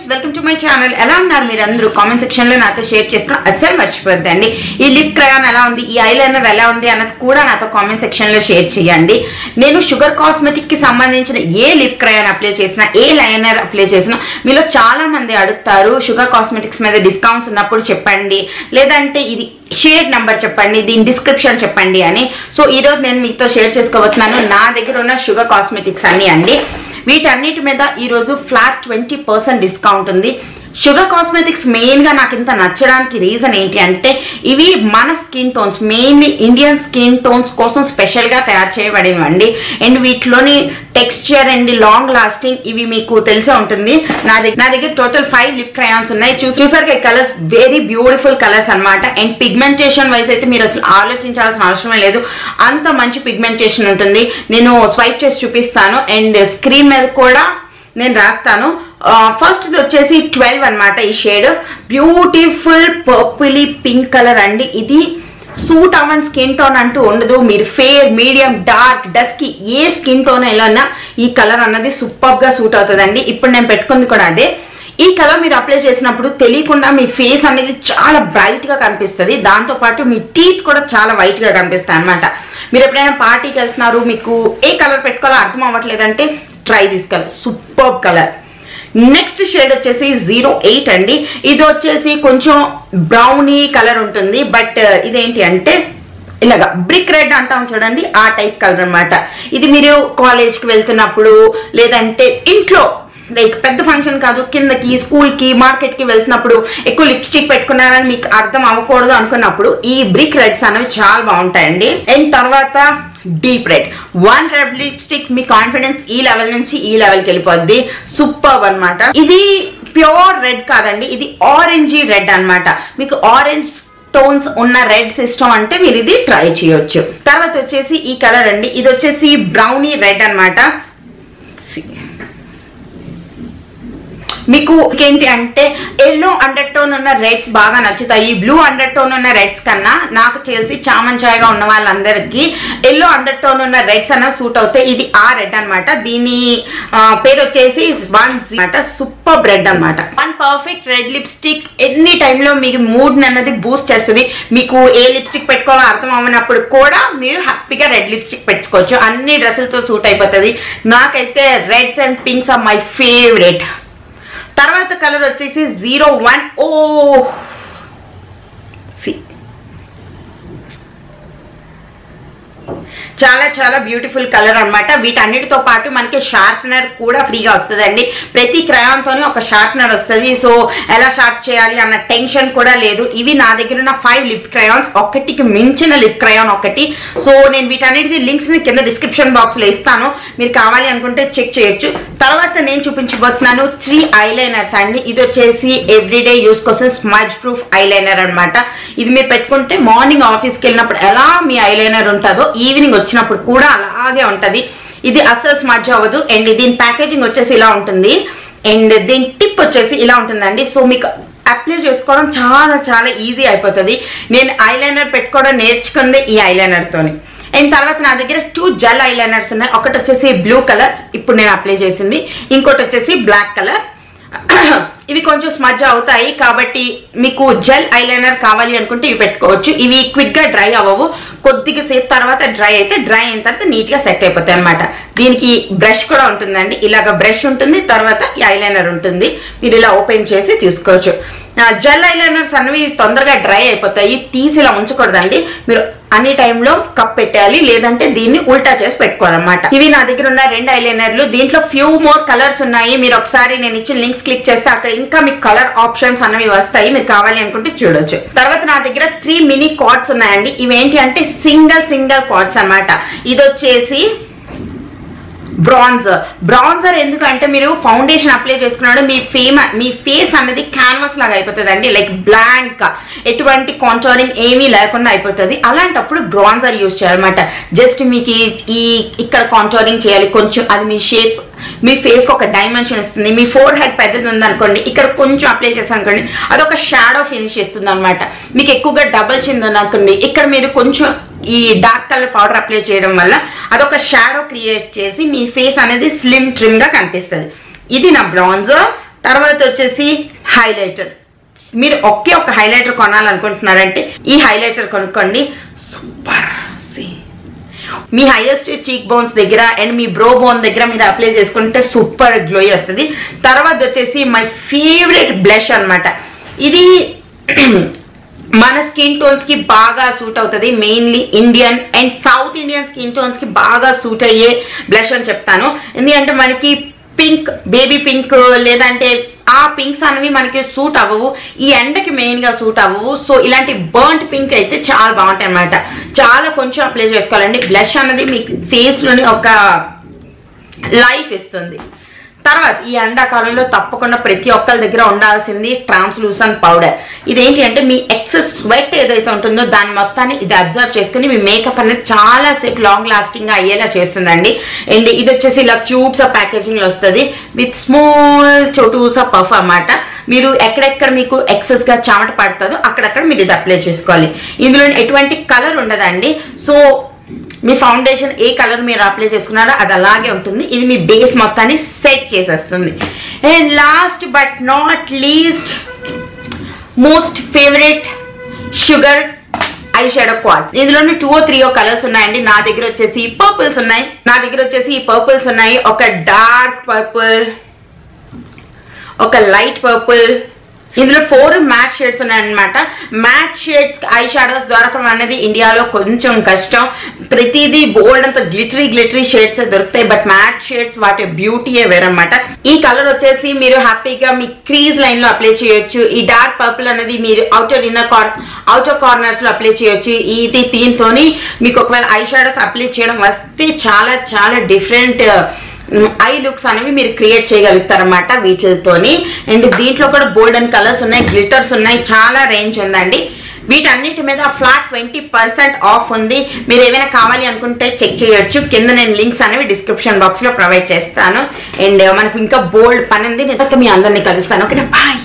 Friends, welcome to my channel. ఎలా ఉన్నారు మీరు అందరూ? కామెంట్ సెక్షన్ లో నాతో షేర్ చేసుకుని అస్సలు మర్చిపోద్దండి. ఈ లిప్ క్రయాన్ ఎలా ఉంది, ఈ ఐలైనర్ ఎలా ఉంది అన్నది కూడా నాతో కామెంట్ సెక్షన్ లో షేర్ చేయండి. నేను షుగర్ కాస్మెటిక్ కి సంబంధించిన ఏ లిప్ క్రయాన్ అప్లై చేసినా, ఏ లైనర్ అప్లై చేసినా మీలో చాలా మంది అడుగుతారు షుగర్ కాస్మెటిక్స్ మీద డిస్కౌంట్స్ ఉన్నప్పుడు చెప్పండి, లేదంటే ఇది షేర్ నంబర్ చెప్పండి, దీని డిస్క్రిప్షన్ చెప్పండి అని. సో ఈ రోజు నేను మీతో షేర్ చేసుకోబోతున్నాను నా దగ్గర ఉన్న షుగర్ కాస్మెటిక్స్ అన్ని అండి. వీటన్నిటి మీద ఈ రోజు ఫ్లాట్ 20% డిస్కౌంట్ ఉంది. షుగర్ కాస్మెటిక్స్ మెయిన్ గా నాకు ఇంత నచ్చడానికి రీజన్ ఏంటి అంటే, ఇవి మన skin tones, mainly Indian skin tones కోసం స్పెషల్ గా తయారు చేయబడినవండి. అండ్ వీటిలోని టెక్స్చర్ అండ్ లాంగ్ లాస్టింగ్ ఇవి మీకు తెలిసే ఉంటుంది. నా దగ్గర టోటల్ 5 లిప్ క్రయాన్స్ ఉన్నాయి. చూసారు కలర్స్ వెరీ బ్యూటిఫుల్ కలర్స్ అన్నమాట. అండ్ పిగ్మెంటేషన్ వైజ్ అయితే మీరు అసలు ఆలోచించాల్సిన అవసరమే లేదు, అంత మంచి పిగ్మెంటేషన్ ఉంటుంది. నేను స్వైప్ చేసి చూపిస్తాను అండ్ స్క్రీన్ మీద కూడా నేను రాస్తాను. ఫస్ట్ ఇది వచ్చేసి 12 అన్నమాట. ఈ షేడ్ బ్యూటిఫుల్ పర్పులీ పింక్ కలర్ అండి. ఇది సూట్ అవ్వని స్కిన్ టోన్ అంటూ ఉండదు. మీరు ఫేర్, మీడియం, డార్క్, డస్కీ ఏ స్కిన్ టోన్ ఎలా ఈ కలర్ అన్నది సూపర్ గా సూట్ అవుతుందండి. ఇప్పుడు నేను పెట్టుకుంది కూడా అదే. ఈ కలర్ మీరు అప్లై చేసినప్పుడు తెలియకుండా మీ ఫేస్ అనేది చాలా బ్రైట్ గా కనిపిస్తుంది. దాంతో పాటు మీ టీత్ కూడా చాలా వైట్ గా కనిపిస్తాయి అన్నమాట. మీరు ఎప్పుడైనా పార్టీకి వెళ్తున్నారు, మీకు ఏ కలర్ పెట్టుకోవాలో అర్థం అవ్వట్లేదంటే try this colour, super colour. Next shade వచ్చేసి 08 అండి. ఇది వచ్చేసి కొంచెం బ్రౌనీ కలర్ ఉంటుంది, బట్ ఇదేంటి అంటే ఇలాగా బ్రిక్ రెడ్ అంటాం చూడండి, ఆ టైప్ కలర్ అన్నమాట. ఇది మీరు కాలేజ్ కి వెళ్తున్నప్పుడు, లేదంటే ఇంట్లో లైక్ పెద్ద ఫంక్షన్ కాదు, కిందకి, స్కూల్ కి, మార్కెట్ కి వెళ్తున్నప్పుడు ఎక్కువ లిప్స్టిక్ పెట్టుకున్నారని మీకు అర్థం అవ్వకూడదు అనుకున్నప్పుడు ఈ బ్రిక్ రెడ్స్ అనేవి చాలా బాగుంటాయండి. అండ్ తర్వాత డీప్ రెడ్, 1 రెడ్ లిప్స్టిక్ మీ కాన్ఫిడెన్స్ ఈ లెవెల్ నుంచి ఈ లెవెల్కి వెళ్ళిపోద్ది. సూపర్ అన్నమాట. ఇది ప్యూర్ రెడ్ కాదండి, ఇది ఆరెంజీ రెడ్ అన్నమాట. మీకు ఆరెంజ్ టోన్స్ ఉన్న రెడ్ సిస్టమ్ అంటే మీరు ఇది ట్రై చేయొచ్చు. తర్వాత వచ్చేసి ఈ కలర్ అండి. ఇది వచ్చేసి బ్రౌనీ రెడ్ అన్నమాట. మీకు ఏంటి అంటే ఎల్లో అండర్ టోన్ ఉన్న రెడ్స్ బాగా నచ్చుతాయి. బ్లూ అండర్ టోన్ ఉన్న రెడ్స్ కన్నా నాకు తెలిసి చామంచాయగా ఉన్న వాళ్ళందరికీ ఎల్లో అండర్ టోన్ ఉన్న రెడ్స్ అన్న సూట్ అవుతాయి. ఇది ఆ రెడ్ అన్నమాట. దీని పేరు వచ్చేసి సూపర్ రెడ్ అన్నమాట. 1 పర్ఫెక్ట్ రెడ్ లిప్స్టిక్ ఎన్ని టైంలో మీకు మూడ్ అన్నది బూస్ట్ చేస్తుంది. మీకు ఏ లిప్స్టిక్ పెట్టుకోవాలో అర్థం అవ్వనప్పుడు కూడా మీరు హ్యాపీగా రెడ్ లిప్స్టిక్ పెట్టుకోవచ్చు. అన్ని డ్రెస్సులతో సూట్ అయిపోతుంది. నాకైతే reds and pinks are my favourite. తర్వాత కలర్ వచ్చేసి 01. ఓ చాలా చాలా బ్యూటిఫుల్ కలర్ అన్నమాట. వీటన్నిటితో పాటు మనకి షార్ప్నర్ కూడా ఫ్రీగా వస్తుందండి. ప్రతి క్రయాన్ తోనే ఒక షార్ప్నర్ వస్తుంది. సో ఎలా షార్ప్ చేయాలి అన్న టెన్షన్ కూడా లేదు. ఇవి నా దగ్గర ఉన్న 5 లిప్ క్రయాన్స్, ఒక్కటికి మించిన లిప్ క్రయాన్ ఒకటి. సో నేను వీటన్నిటికి లింక్స్ ని కింద డిస్క్రిప్షన్ బాక్స్ లో ఇస్తాను, మీరు కావాలి అనుకుంటే చెక్ చేయొచ్చు. తర్వాత నేను చూపించబోతున్నాను 3 ఐలైనర్స్ అండి. ఇది వచ్చేసి ఎవ్రీడే యూస్ కోసం స్మజ్ ప్రూఫ్ ఐలైనర్ అన్నమాట. ఇది మీరు పెట్టుకుంటే మార్నింగ్ ఆఫీస్కి వెళ్ళినప్పుడు ఎలా మీ ఐలైనర్ ఉంటుందో ఈవినింగ్ వచ్చినప్పుడు కూడా అలాగే ఉంటది. ఇది అస్సలు స్మజ్ అవ్వదు. అండ్ దీని ప్యాకేజింగ్ వచ్చేసి ఇలా ఉంటుంది. అండ్ దీని టిప్ వచ్చేసి ఇలా ఉంటుందండి. సో మీకు అప్లై చేసుకోవడం చాలా చాలా ఈజీ అయిపోతుంది. నేను ఐలైనర్ పెట్టుకోవడం నేర్చుకుంది ఈ ఐలైనర్ తోని. అండ్ తర్వాత నా దగ్గర 2 జెల్ ఐలైనర్స్ ఉన్నాయి. ఒకటి వచ్చేసి బ్లూ కలర్, ఇప్పుడు నేను అప్లై చేసింది. ఇంకోటి వచ్చేసి బ్లాక్ కలర్. ఇవి కొంచెం స్మజ్ అవుతాయి కాబట్టి మీకు జెల్ ఐలైనర్ కావాలి అనుకుంటే ఇవి పెట్టుకోవచ్చు. ఇవి క్విక్ గా డ్రై అవ్వవు, కొద్దిగా సేపు తర్వాత డ్రై అయిన తర్వాత నీట్ గా సెట్ అయిపోతాయి అనమాట. దీనికి బ్రష్ కూడా ఉంటుందండి. ఇలాగ బ్రష్ ఉంటుంది, తర్వాత ఈ ఐలైనర్ ఉంటుంది. మీరు ఇలా ఓపెన్ చేసి చూసుకోవచ్చు. జెల్ ఐలైనర్స్ అనేవి తొందరగా డ్రై అయిపోతాయి, తీసి ఇలా ఉంచకూడదండి. మీరు అన్ని టైంలో కప్ పెట్టాలి, లేదంటే దీన్ని ఉల్టా చేసి పెట్టుకోవాలన్నమాట. ఇవి నా దగ్గర ఉన్న 2 ఐలైనర్లు. దీంట్లో ఫ్యూ మోర్ కలర్స్ ఉన్నాయి. మీరు ఒకసారి నేను ఇచ్చిన లింక్స్ క్లిక్ చేస్తే అక్కడ ఇంకా మీకు కలర్ ఆప్షన్స్ అనేవి వస్తాయి, మీరు కావాలి అనుకుంటే చూడొచ్చు. తర్వాత నా దగ్గర 3 మినీ కార్డ్స్ ఉన్నాయండి. ఇవేంటి అంటే సింగిల్ కార్డ్స్ అన్నమాట. ఇది వచ్చేసి బ్రాన్జర్ ఎందుకంటే మీరు ఫౌండేషన్ అప్లై చేసుకున్నాడు మీ ఫేస్ అన్నది క్యాన్వాస్ లాగా అయిపోతుంది అండి. లైక్ బ్లాంక్, ఎటువంటి కాంటోరింగ్ ఏమీ లేకుండా అయిపోతుంది. అలాంటప్పుడు బ్రాన్జర్ యూజ్ చేయాలన్నమాట. జస్ట్ మీకు ఇక్కడ కాంటోరింగ్ చేయాలి కొంచెం, అది మీ షేప్, మీ ఫేస్ కి ఒక డైమెన్షన్ ఇస్తుంది. మీ ఫోర్ హెడ్ పెద్దది ఉందనుకోండి, ఇక్కడ కొంచెం అప్లై చేసాను అనుకోండి, అదొక షాడో ఫినిష్ ఇస్తుంది అనమాట. మీకు ఎక్కువగా డబుల్ చిన్ ఉందనుకోండి, ఇక్కడ మీరు కొంచెం ఈ డార్క్ కలర్ పౌడర్ అప్లై చేయడం వల్ల అదొక షాడో క్రియేట్ చేసి మీ ఫేస్ అనేది స్లిమ్ ట్రిమ్ గా కనిపిస్తుంది. ఇది నా బ్రాన్జర్. తర్వాత వచ్చేసి హైలైటర్. మీరు ఒకే ఒక హైలైటర్ కొనాలనుకుంటున్నారంటే ఈ హైలైటర్ కొనుక్కోండి. సూపర్. మీ హైయెస్ట్ చీక్ బోన్స్ దగ్గర అండ్ మీ బ్రో బోన్ దగ్గర మీరు అప్లై చేసుకుంటే సూపర్ గ్లో వస్తుంది. తర్వాత వచ్చేసి మై ఫేవరెట్ బ్లష్ అన్నమాట. ఇది మన స్కిన్ టోన్స్ కి బాగా సూట్ అవుతుంది. Mainly Indian and south Indian skin tones కి బాగా సూట్ అయ్యే బ్లష్ అని చెప్తాను. ఎందుకంటే మనకి పింక్, బేబీ పింక్ లేదంటే ఆ పింక్స్ అనేవి మనకి సూట్ అవ్వవు, ఈ ఎండకి మెయిన్ గా సూట్ అవ్వవు. సో ఇలాంటి బర్న్ట్ పింక్ అయితే చాలా బాగుంటాయి అన్నమాట. చాలా కొంచెం అప్లై చేసుకోవాలండి. బ్లష్ అనేది మీకు ఫేస్ లోని ఒక లైఫ్ ఇస్తుంది. తర్వాత ఈ ఎండాకాలంలో తప్పకుండా ప్రతి ఒక్కరి దగ్గర ఉండాల్సింది ట్రాన్స్లూసెంట్ పౌడర్. ఇదేంటి అంటే మీ ఎక్సెస్ స్వెట్ ఏదైతే ఉంటుందో దాని మొత్తాన్ని ఇది అబ్జర్వ్ చేసుకుని మీ మేకప్ అనేది చాలా సేపు లాంగ్ లాస్టింగ్ గా అయ్యేలా చేస్తుందండి. అండ్ ఇది వచ్చేసి ఇలా క్యూబ్స్ ప్యాకేజింగ్ లో వస్తుంది విత్ స్మాల్ చోటూస్ పఫ్ అన్నమాట. మీరు ఎక్కడెక్కడ మీకు ఎక్సెస్ గా చెమట పడుతుందో అక్కడక్కడ మీరు ఇది అప్లై చేసుకోవాలి. ఇందులో ఎటువంటి కలర్ ఉండదండి. సో మీ ఫౌండేషన్ ఏ కలర్ మీరు అప్లై చేసుకున్నారో అది అలాగే ఉంటుంది. ఇది మీ బేస్ మొత్తాన్ని సెట్ చేసేస్తుంది. And last but not least most favourite sugar eye shadow quads. ఇందులోనే 2 or 3 కలర్స్ ఉన్నాయండి. నా దగ్గర వచ్చేసి పర్పుల్స్ ఉన్నాయి. ఒక డార్క్ పర్పుల్, ఒక లైట్ పర్పుల్, ఇందులో 4 మ్యాట్ షేడ్స్ ఉన్నాయన్నమాట. మ్యాట్ షేడ్స్ ఐ షాడోస్ దొరకడం అనేది ఇండియాలో కొంచెం కష్టం. ప్రతిదీ బోల్డ్ అంత గ్లిటరీ షేడ్స్ దొరుకుతాయి. బట్ మ్యాట్ షేడ్స్ వాటి బ్యూటీయే వేరన్నమాట. ఈ కలర్ వచ్చేసి మీరు హ్యాపీగా మీ క్రీజ్ లైన్ లో అప్లై చేయొచ్చు. ఈ డార్క్ పర్పుల్ అనేది మీరు అవుటర్ కార్నర్స్ లో అప్లై చేయొచ్చు. ఇది దీంతోని మీకు ఒకవేళ ఐ షాడోస్ అప్లై చేయడం వస్తే చాలా చాలా డిఫరెంట్ ఐ లుక్స్ అనేవి మీరు క్రియేట్ చేయగలుగుతారన్నమాట వీటితోని. అండ్ దీంట్లో కూడా గోల్డెన్ కలర్స్ ఉన్నాయి, గ్లిటర్స్ ఉన్నాయి, చాలా రేంజ్ ఉందండి. వీటన్నిటి మీద ఫ్లాట్ 20% ఆఫ్ ఉంది. మీరు ఏమైనా కావాలి అనుకుంటే చెక్ చేయొచ్చు. కింద నేను లింక్స్ అనేవి డిస్క్రిప్షన్ బాక్స్ లో ప్రొవైడ్ చేస్తాను. అండ్ మనకు ఇంకా బోల్డ్ పని ఉంది. నేను మీ అందరినీ కలుస్తాను. ఓకేనా, బాయ్.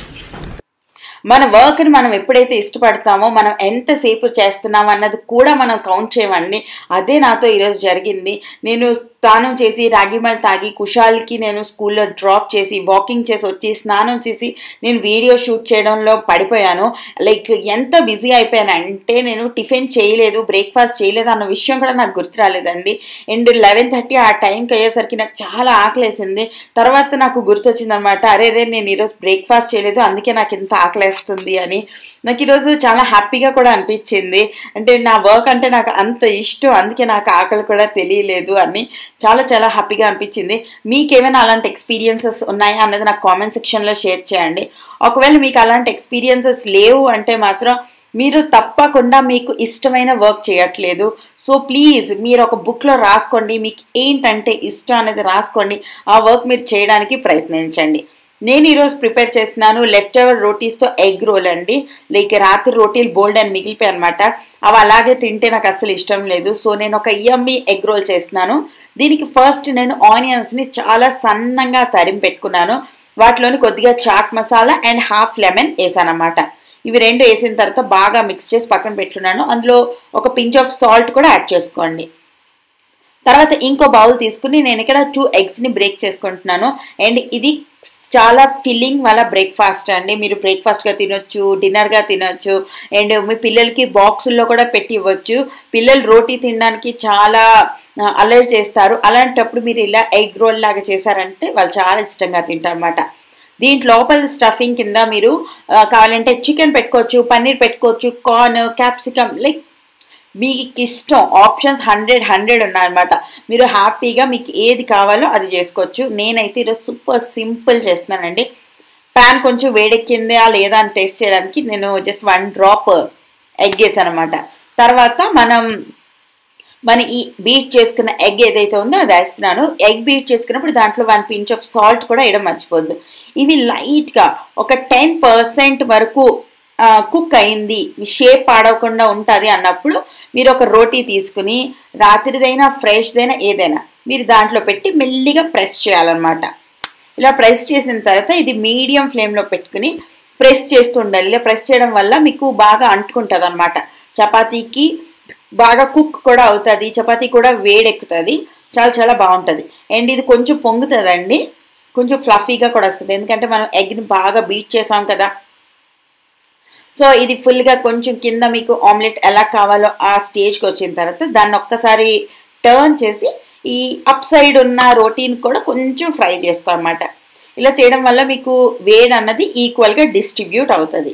మన వర్క్ని మనం ఎప్పుడైతే ఇష్టపడతామో మనం ఎంతసేపు చేస్తున్నామో అన్నది కూడా మనం కౌంట్ చేయమండి. అదే నాతో ఈరోజు జరిగింది. నేను స్నానం చేసి రాగిమల్ తాగి కుషాల్కి నేను స్కూల్లో డ్రాప్ చేసి వాకింగ్ చేసి వచ్చి స్నానం చేసి నేను వీడియో షూట్ చేయడంలో పడిపోయాను. లైక్ ఎంత బిజీ అయిపోయానంటే నేను టిఫిన్ చేయలేదు, బ్రేక్ఫాస్ట్ చేయలేదు అన్న విషయం కూడా నాకు గుర్తు రాలేదండి. అండ్ 11:30 ఆ టైంకి అయ్యేసరికి నాకు చాలా ఆకలేసింది. తర్వాత నాకు గుర్తొచ్చింది అనమాట, అరే నేను ఈరోజు బ్రేక్ఫాస్ట్ చేయలేదు అందుకే నాకు ఇంత ఆకలేస్తుంది అని. నాకు ఈరోజు చాలా హ్యాపీగా కూడా అనిపించింది. అంటే నా వర్క్ అంటే నాకు అంత ఇష్టం, అందుకే నాకు ఆకలి కూడా తెలియలేదు అని చాలా చాలా హ్యాపీగా అనిపించింది. మీకేమైనా అలాంటి ఎక్స్పీరియన్సెస్ ఉన్నాయా అన్నది నాకు కామెంట్ సెక్షన్లో షేర్ చేయండి. ఒకవేళ మీకు అలాంటి ఎక్స్పీరియన్సెస్ లేవు అంటే మాత్రం మీరు తప్పకుండా మీకు ఇష్టమైన వర్క్ చేయట్లేదు. సో ప్లీజ్ మీరు ఒక బుక్లో రాసుకోండి, మీకు ఏంటంటే ఇష్టం అనేది రాసుకోండి, ఆ వర్క్ మీరు చేయడానికి ప్రయత్నించండి. నేను ఈరోజు ప్రిపేర్ చేస్తున్నాను లెఫ్ట్ ఓవర్ రోటీస్తో ఎగ్ రోల్ అండి. లైక్ రాత్రి రోటీలు బోల్డ్ అని మిగిలిపోయాయి అనమాట. అవి అలాగే తింటే నాకు అస్సలు ఇష్టం లేదు. సో నేను ఒక యమ్మీ ఎగ్ రోల్ చేస్తున్నాను. దీనికి ఫస్ట్ నేను ఆనియన్స్ని చాలా సన్నంగా తరిమి పెట్టుకున్నాను. వాటిలోని కొద్దిగా chaat masala and half lemon వేసాను అనమాట. ఇవి రెండు వేసిన తర్వాత బాగా మిక్స్ చేసి పక్కన పెట్టుకున్నాను. అందులో ఒక పించ్ ఆఫ్ సాల్ట్ కూడా యాడ్ చేసుకోండి. తర్వాత ఇంకో బౌల్ తీసుకుని నేను ఇక్కడ 2 ఎగ్స్ని బ్రేక్ చేసుకుంటున్నాను. అండ్ ఇది చాలా ఫిల్లింగ్ వల్ల బ్రేక్ఫాస్ట్ అండి. మీరు బ్రేక్ఫాస్ట్గా తినొచ్చు, డిన్నర్గా తినొచ్చు, అండ్ మీ పిల్లలకి బాక్సుల్లో కూడా పెట్టి ఇవ్వచ్చు. పిల్లలు రోటీ తినడానికి చాలా అల్లరి చేస్తారు. అలాంటప్పుడు మీరు ఇలా ఎగ్ రోల్ లాగా చేశారంటే వాళ్ళు చాలా ఇష్టంగా తింటారు అన్నమాట. దీంట్లో లోపల స్టఫింగ్ కింద మీరు కావాలంటే చికెన్ పెట్టుకోవచ్చు, పన్నీర్ పెట్టుకోవచ్చు, కార్న్, క్యాప్సికమ్, లైక్ మీకు ఇష్టం. ఆప్షన్స్ 100 ఉన్నాయన్నమాట. మీరు హ్యాపీగా మీకు ఏది కావాలో అది చేసుకోవచ్చు. నేనైతే ఈరోజు సూపర్ సింపుల్ చేస్తున్నానండి. ప్యాన్ కొంచెం వేడెక్కిందా లేదా అని టేస్ట్ చేయడానికి నేను జస్ట్ 1 డ్రాప్ ఎగ్ వేసాను అనమాట. తర్వాత మన ఈ బీట్ చేసుకున్న ఎగ్ ఏదైతే ఉందో అది వేస్తున్నాను. ఎగ్ బీట్ చేసుకున్నప్పుడు దాంట్లో 1 పించ్ ఆఫ్ సాల్ట్ కూడా వేయడం మర్చిపోద్దు. ఇవి లైట్గా ఒక 10% వరకు కుక్ అయింది, షేప్ పాడవకుండా ఉంటుంది అన్నప్పుడు మీరు ఒక రోటీ తీసుకుని రాత్రిదైనా ఫ్రెష్దైనా ఏదైనా మీరు దాంట్లో పెట్టి మెల్లిగా ప్రెస్ చేయాలన్నమాట. ఇలా ప్రెస్ చేసిన తర్వాత ఇది మీడియం ఫ్లేమ్లో పెట్టుకుని ప్రెస్ చేస్తూ ఉండాలి. ఇలా ప్రెస్ చేయడం వల్ల మీకు బాగా అంటుకుంటుంది అనమాట. చపాతీకి బాగా కుక్ కూడా అవుతుంది, చపాతీ కూడా వేడెక్కుతుంది, చాలా చాలా బాగుంటుంది. అండ్ ఇది కొంచెం పొంగుతుందండి. కొంచెం ఫ్లఫీగా కూడా వస్తుంది, ఎందుకంటే మనం ఎగ్ని బాగా బీట్ చేసాం కదా. సో ఇది ఫుల్గా కొంచెం కింద మీకు ఆమ్లెట్ ఎలా కావాలో ఆ స్టేజ్కి వచ్చిన తర్వాత దాన్ని ఒక్కసారి టర్న్ చేసి ఈ అప్ సైడ్ ఉన్న రోటీని కూడా కొంచెం ఫ్రై చేసుకోవాలన్నమాట. ఇలా చేయడం వల్ల మీకు వేడి అన్నది ఈక్వల్గా డిస్ట్రిబ్యూట్ అవుతుంది.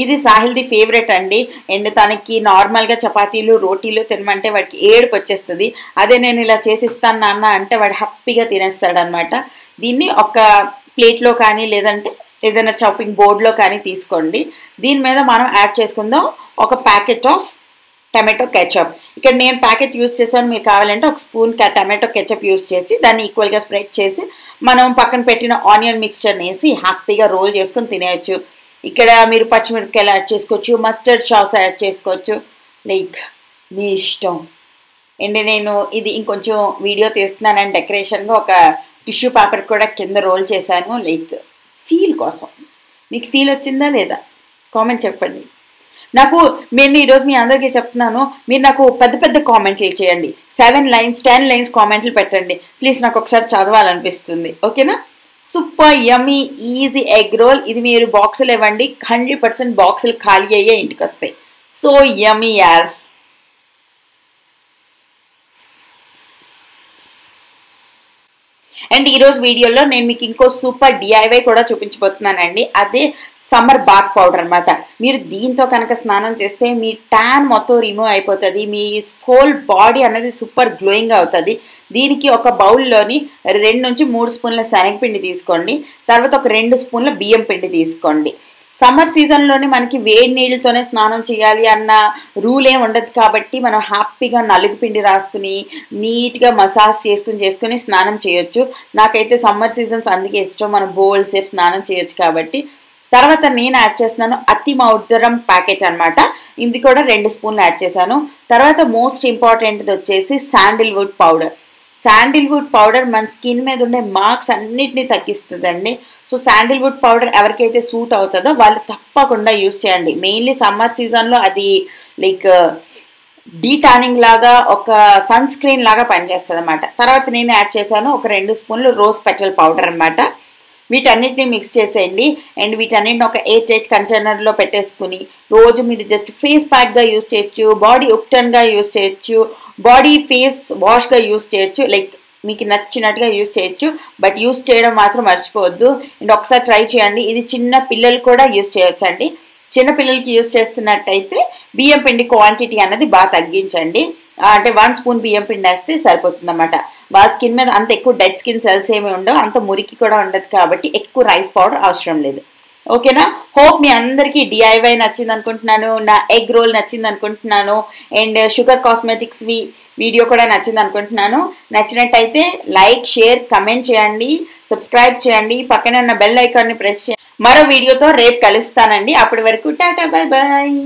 ఇది సాహిల్ది ఫేవరెట్ అండి. అండ్ తనకి నార్మల్గా చపాతీలు రోటీలు తినమంటే వాడికి ఏడుపు వచ్చేస్తుంది. అదే నేను ఇలా చేసిస్తాను నాన్న అంటే వాడు హ్యాపీగా తినేస్తాడనమాట. దీన్ని ఒక ప్లేట్లో కానీ లేదంటే ఏదైనా చాపింగ్ బోర్డ్లో కానీ తీసుకోండి. దీని మీద మనం యాడ్ చేసుకుందాం ఒక ప్యాకెట్ ఆఫ్ టమాటో కెచప్. ఇక్కడ నేను ప్యాకెట్ యూస్ చేశాను, మీరు కావాలంటే ఒక స్పూన్ టమాటో కెచప్ యూస్ చేసి దాన్ని ఈక్వల్గా స్ప్రెడ్ చేసి మనం పక్కన పెట్టిన ఆనియన్ మిక్స్చర్ని వేసి హ్యాపీగా రోల్ చేసుకొని తినేయచ్చు. ఇక్కడ మీరు పచ్చిమిరపకాయలు యాడ్ చేసుకోవచ్చు, మస్టర్డ్ సాస్ యాడ్ చేసుకోవచ్చు, లైక్ మీ ఇష్టం. అండ్ నేను ఇది ఇంకొంచెం వీడియో తీస్తున్నానని డెకరేషన్గా ఒక టిష్యూ పేపర్ కూడా కింద రోల్ చేశాను, లైక్ ఫీల్ కోసం. మీకు ఫీల్ వచ్చిందా లేదా కామెంట్ చెప్పండి. నాకు నేను ఈరోజు మీ అందరికీ చెప్తున్నాను, మీరు నాకు పెద్ద పెద్ద కామెంట్లు చేయండి, 7 lines 10 lines కామెంట్లు పెట్టండి ప్లీజ్, నాకు ఒకసారి చదవాలనిపిస్తుంది. ఓకేనా? సూపర్ యమ్మీ ఈజీ ఎగ్ రోల్. ఇది మీరు బాక్సులు ఇవ్వండి, 100% బాక్సులు ఖాళీ అయ్యే ఇంటికి వస్తాయి. సో యమ్మీ యార్. అండ్ ఈరోజు వీడియోలో నేను మీకు ఇంకో సూపర్ డిఐవై కూడా చూపించబోతున్నానండి. అదే సమ్మర్ బాత్ పౌడర్ అనమాట. మీరు దీంతో కనుక స్నానం చేస్తే మీ ట్యాన్ మొత్తం రిమూవ్ అయిపోతుంది, మీ హోల్ బాడీ అనేది సూపర్ గ్లోయింగ్ అవుతుంది. దీనికి ఒక బౌల్లోని 2 నుంచి 3 స్పూన్ల శనగపిండి తీసుకోండి, తర్వాత ఒక 2 స్పూన్ల బియ్యం పిండి తీసుకోండి. సమ్మర్ సీజన్లోనే మనకి వేడి నీళ్ళతోనే స్నానం చేయాలి అన్న రూల్ ఏమి ఉండదు కాబట్టి మనం హ్యాపీగా నలుగు పిండి రాసుకుని నీట్గా మసాజ్ చేసుకుని స్నానం చేయొచ్చు. నాకైతే సమ్మర్ సీజన్స్ అందుకే ఇష్టం, మనం బోల్డ్ సేపు స్నానం చేయొచ్చు కాబట్టి. తర్వాత నేను యాడ్ చేస్తున్నాను అతి మౌద్దరం ప్యాకెట్ అనమాట, ఇది కూడా 2 స్పూన్లు యాడ్ చేశాను. తర్వాత మోస్ట్ ఇంపార్టెంట్ది వచ్చేసి శాండిల్వుడ్ పౌడర్. శాండిల్వుడ్ పౌడర్ మన స్కిన్ మీద ఉండే మార్క్స్ అన్నిటినీ తగ్గిస్తుందండి. సో శాండిల్వుడ్ పౌడర్ ఎవరికైతే సూట్ అవుతుందో వాళ్ళు తప్పకుండా యూస్ చేయండి. మెయిన్లీ సమ్మర్ సీజన్లో అది లైక్ డీటానింగ్ లాగా ఒక సన్ స్క్రీన్ లాగా పనిచేస్తుంది అనమాట. తర్వాత నేను యాడ్ చేశాను ఒక 2 స్పూన్లు రోజ్ పెటల్ పౌడర్ అనమాట. వీటన్నిటిని మిక్స్ చేసేయండి. అండ్ వీటన్నిటిని ఒక 8 కంటైనర్లో పెట్టేసుకుని రోజు మీరు జస్ట్ ఫేస్ ప్యాక్గా యూస్ చేయొచ్చు, బాడీ ఉప్టన్గా యూస్ చేయొచ్చు, బాడీ ఫేస్ వాష్గా యూస్ చేయొచ్చు, లైక్ మీకు నచ్చినట్టుగా యూస్ చేయొచ్చు. బట్ యూస్ చేయడం మాత్రం మర్చిపోవద్దు. అండ్ ఒకసారి ట్రై చేయండి. ఇది చిన్న పిల్లలు కూడా యూస్ చేయొచ్చు అండి. చిన్న పిల్లలకి యూస్ చేస్తున్నట్టయితే బియ్యం పిండి క్వాంటిటీ అనేది బాగా తగ్గించండి. అంటే 1 స్పూన్ బియ్యం పిండి వేస్తే సరిపోతుంది అన్నమాట. వాళ్ళ స్కిన్ మీద అంత ఎక్కువ డెడ్ స్కిన్ సెల్స్ ఏమి ఉండవు, అంత మురికి కూడా ఉండదు కాబట్టి ఎక్కువ రైస్ పౌడర్ అవసరం లేదు. ఓకేనా? హోప్ మీ అందరికీ డిఐవై నచ్చింది అనుకుంటున్నాను, నా ఎగ్ రోల్ నచ్చింది అనుకుంటున్నాను, అండ్ షుగర్ కాస్మెటిక్స్ వీడియో కూడా నచ్చింది అనుకుంటున్నాను. నచ్చినట్టయితే లైక్, షేర్, కమెంట్ చేయండి, సబ్స్క్రైబ్ చేయండి, పక్కనే ఉన్న బెల్ ఐకాన్ని ప్రెస్ చేయండి. మరో వీడియోతో రేపు కలుస్తానండి. అప్పటి వరకు టాటా, బై బాయ్.